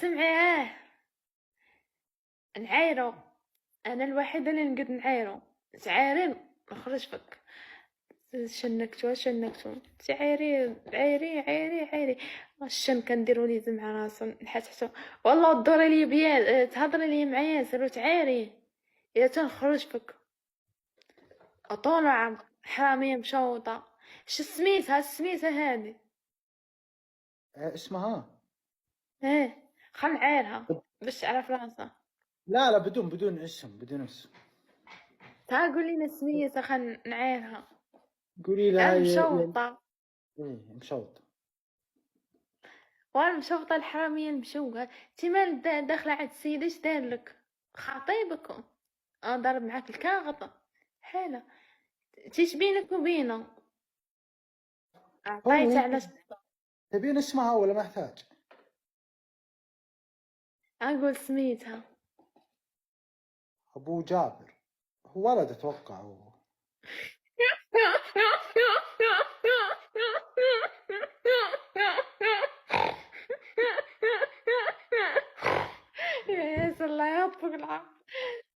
سمعي نعايرو. انا الوحيده اللي نقد نعايرو. تعايرين نخرج فك. شنكتو تعايري عايري عايري عايري. الشن كنديرو لي مع راسو نحسحتو. والله دوري لي بيا تهضري لي معايا سيرو تعايري. الا تنخرج فك اطول عرض حراميه مشوطه. سميتها هادي. اسمها. ايه خل نعايرها باش تعرف راسها. لا لا، بدون اسم، بدون اسم. تا قولي لنا سميتها خل نعايرها. قولي لها انا مشوطه. ايه مشوط. وانا مشوطه الحراميه المشوهه. انتي مال داخله عند السيد اش دارلك؟ خطيبكم ضرب معاك الكاغطه حاله. تيش بينك وبينه؟ عطيت هو على تبين اسمها ولا محتاج؟ اقول سميتها. ابو جابر. هو ولد اتوقع هو. يا الله يعطيك العافيه.